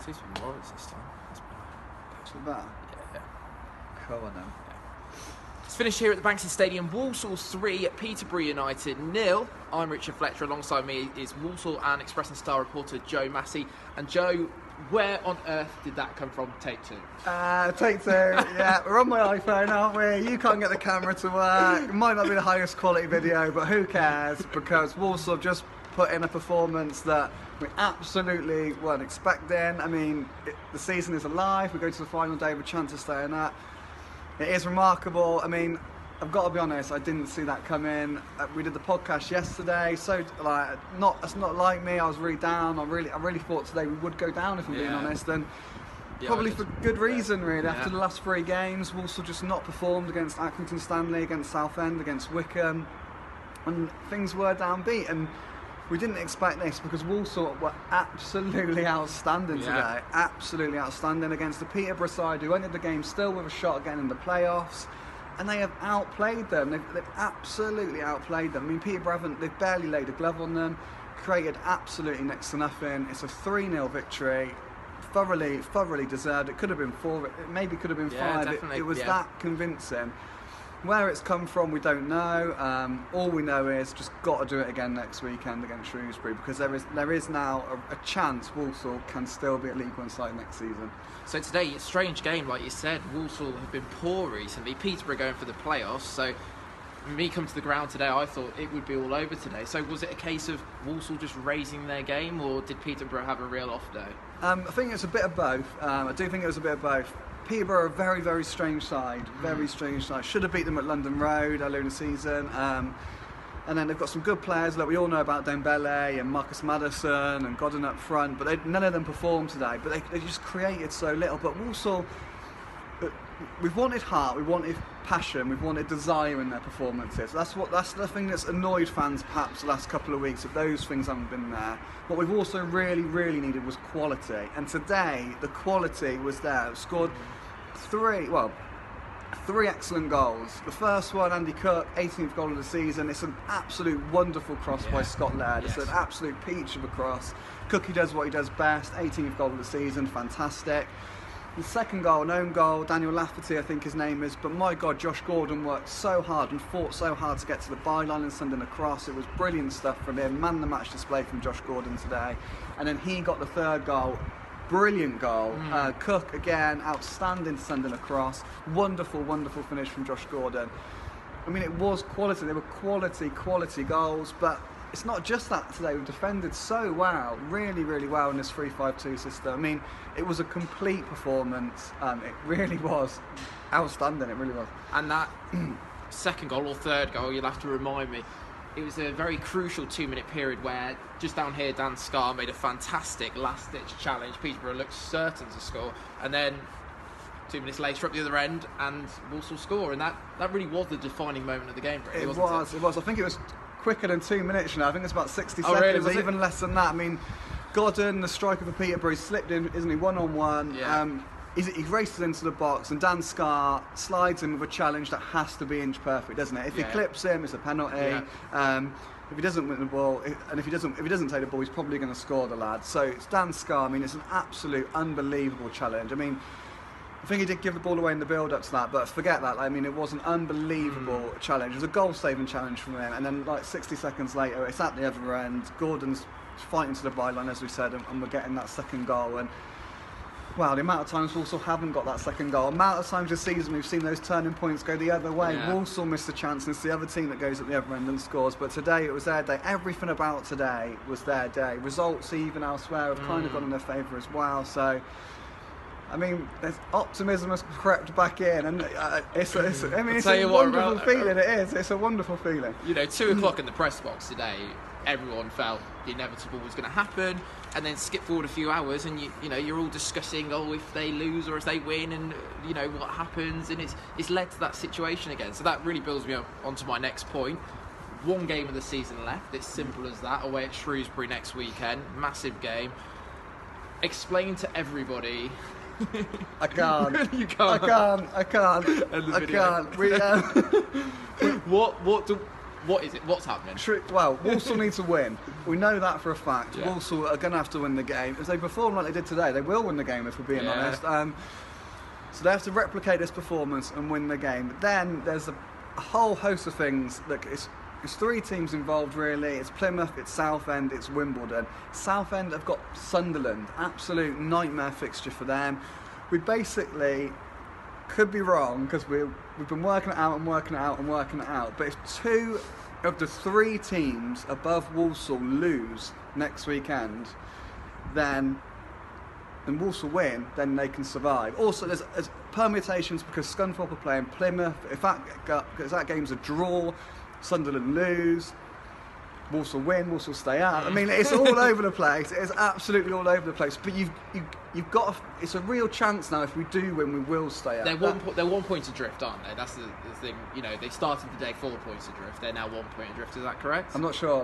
least with Morris this time. That's better. Yeah. Cool on them. Let's finish here at the Bankside Stadium. Walsall 3, Peterborough United 0. I'm Richard Fletcher. Alongside me is Walsall and Express and Star reporter Joe Masi. And Joe, where on earth did that come from? Take two. Take two. Yeah, we're on my iPhone, aren't we? You can't get the camera to work. It might not be the highest quality video, but who cares? Because Walsall have just put in a performance that we absolutely weren't expecting. I mean, the season is alive. We go to the final day with a chance of staying up. It is remarkable. I mean, I've got to be honest, I didn't see that come in. We did the podcast yesterday, so that's not like me. I was really down. I really thought today we would go down, if I'm being honest, and probably for good reason, really. Yeah. After the last 3 games, Walsall just not performed against Accrington Stanley, against Southend, against Wickham, and things were downbeat. And we didn't expect this because Walsall were absolutely outstanding today. Absolutely outstanding against the Peterborough side, who entered the game still with a shot again in the playoffs. And they have outplayed them. They've absolutely outplayed them. I mean, Peterborough they've barely laid a glove on them, created absolutely next to nothing. It's a 3-0 victory. Thoroughly deserved. It could have been 4, it maybe could have been 5. It was that convincing. Where it's come from, we don't know. All we know is just got to do it again next weekend against Shrewsbury, because there is now a chance Walsall can still be at League One side next season. So today, a strange game, like you said. Walsall have been poor recently. Peterborough going for the playoffs. So me coming to the ground today, I thought it would be all over today. So was it a case of Walsall just raising their game, or did Peterborough have a real off day? I think it's a bit of both. I do think it was a bit of both. Peterborough are a very, very strange side. Very strange side. Should have beat them at London Road earlier in the season. And then they've got some good players that we all know about, Dembele and Marcus Maddison and Godden up front, but none of them performed today. But they just created so little. But Walsall, we've wanted heart, we wanted passion, we've wanted desire in their performances. That's the thing that's annoyed fans perhaps the last couple of weeks, if those things haven't been there. What we've also really, really needed was quality. And today, the quality was there. It scored 3 excellent goals. The first one, Andy Cook, 18th goal of the season. It's an absolute wonderful cross by Scott Laird. It's an absolute peach of a cross. Cookie does what he does best. 18th goal of the season, fantastic. The second goal, an own goal, Daniel Lafferty I think his name is, but my God, Josh Gordon worked so hard and fought so hard to get to the byline and send in a cross. It was brilliant stuff from him. Man the match display from Josh Gordon today. And then he got the third goal. Brilliant goal. Cook again, outstanding sending across. Wonderful finish from Josh Gordon. I mean, it was quality. They were quality goals, but it's not just that today. We've defended so well, really well in this 3-5-2 system. I mean, it was a complete performance. It really was outstanding. It really was. And that second goal or third goal, you'll have to remind me. It was a very crucial 2-minute period where, just down here, Dan Scarr made a fantastic last-ditch challenge. Peterborough looked certain to score. And then 2 minutes later, up the other end, and Walsall score. And that really was the defining moment of the game, really, wasn't it? It was. I think it was quicker than 2 minutes, you know. I think it's about 60 seconds, really? even less than that. I mean, Godden, the striker for Peterborough, slipped in, isn't he, one-on-one. Yeah. He races into the box, and Dan Scarr slides in with a challenge that has to be inch perfect, doesn't it? If he clips him, it's a penalty. Yeah. If he doesn't win the ball, and if he doesn't take the ball, he's probably going to score, the lad. So it's Dan Scarr. I mean, it's an absolute unbelievable challenge. I mean, I think he did give the ball away in the build-up to that, but forget that. I mean, it was an unbelievable challenge. It was a goal-saving challenge from him, and then like 60 seconds later, it's at the other end. Gordon's fighting to the byline, as we said, and we're getting that second goal. And well, the amount of times Walsall haven't got that second goal, the amount of times this season we've seen those turning points go the other way. Yeah. Walsall missed a chance, and it's the other team that goes at the other end and scores. But today it was their day. Everything about today was their day. Results even elsewhere have kind of gone in their favour as well. So, I mean, there's optimism has crept back in, and it's a wonderful feeling. It is. It's a wonderful feeling. You know, 2 o'clock in the press box today, everyone felt the inevitable was going to happen, and then skip forward a few hours, and you're all discussing, if they lose or if they win, and what happens, and it's led to that situation again. So that really builds me up onto my next point. 1 game of the season left. It's simple as that. Away at Shrewsbury next weekend, massive game. Explain to everybody. I can't. You can't. I can't. What What is it? What's happening? Well, Walsall need to win. We know that for a fact. Yeah. Walsall are going to have to win the game. If they perform like they did today, they will win the game, if we're being honest. So they have to replicate this performance and win the game. But then there's a whole host of things. Look, it's 3 teams involved, really. It's Plymouth, it's Southend, it's Wimbledon. Southend have got Sunderland. Absolute nightmare fixture for them. We basically could be wrong, because we've been working it out and working it out and working it out. But if 2 of the 3 teams above Walsall lose next weekend, then Walsall win, then they can survive. Also, there's permutations, because Scunthorpe are playing Plymouth. If that game's a draw, Sunderland lose, Walsall win, Walsall stay out. I mean, it's all over the place. It's absolutely all over the place. But you've got it's a real chance now. If we do win, we will stay out. They're 1 point adrift, aren't they? That's the thing. You know, they started the day 4 points adrift. They're now 1 point adrift. Is that correct? I'm not sure.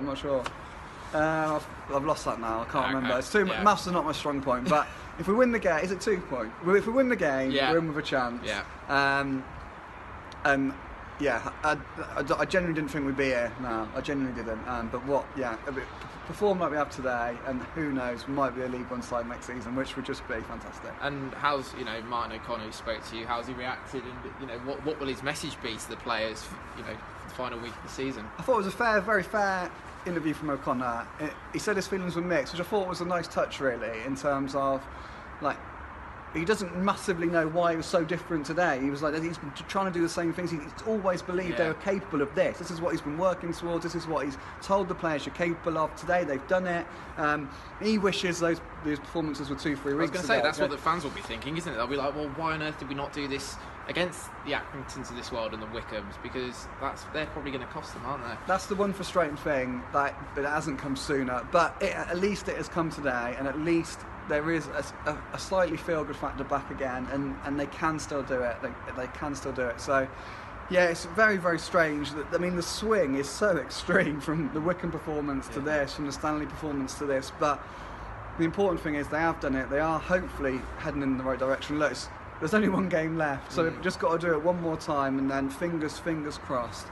I've lost that now. I can't remember. It's too much. Maths is not my strong point. But if we win the game, is it 2 points? If we win the game, we're in with a chance. Yeah. And yeah, I genuinely didn't think we'd be here. No, I genuinely didn't. But perform like we have today, and who knows, we might be a League One side next season, which would just be fantastic. And how's Martin O'Connor, who spoke to you? How's he reacted? And what will his message be to the players? For the final week of the season. I thought it was a very fair interview from O'Connor. He said his feelings were mixed, which I thought was a nice touch, really, in terms of he doesn't massively know why it was so different today. He was like, he's been trying to do the same things. He's always believed they were capable of this. This is what he's been working towards. This is what he's told the players you're capable of. Today they've done it. He wishes those performances were 2-3 weeks ago. I was going to say, that's what the fans will be thinking, isn't it? They'll be like, well, why on earth did we not do this against the Accringtons of this world and the Wickhams? Because they're probably going to cost them, aren't they? That's the one frustrating thing, that it hasn't come sooner. But at least it has come today, and at least there is a slightly feel-good factor back again, and they can still do it. They can still do it. So, yeah, it's very, very strange. The swing is so extreme from the Wickham performance to this, from the Stanley performance to this. But the important thing is they have done it. They are hopefully heading in the right direction. Look, there's only 1 game left, so we've just got to do it one more time, and then fingers crossed,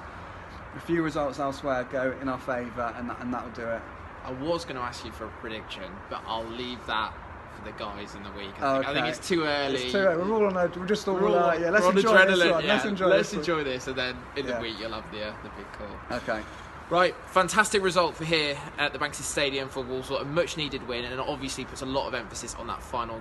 a few results elsewhere go in our favour, and that'll do it. I was going to ask you for a prediction, but I'll leave that for the guys in the week. I think it's too early. It's too early. We're all on let's enjoy adrenaline. This one. Let's enjoy this, and then in the week you'll have the big call. Okay. Right, fantastic result for here at the Bankside Stadium for Walsall. A much needed win, and it obviously puts a lot of emphasis on that final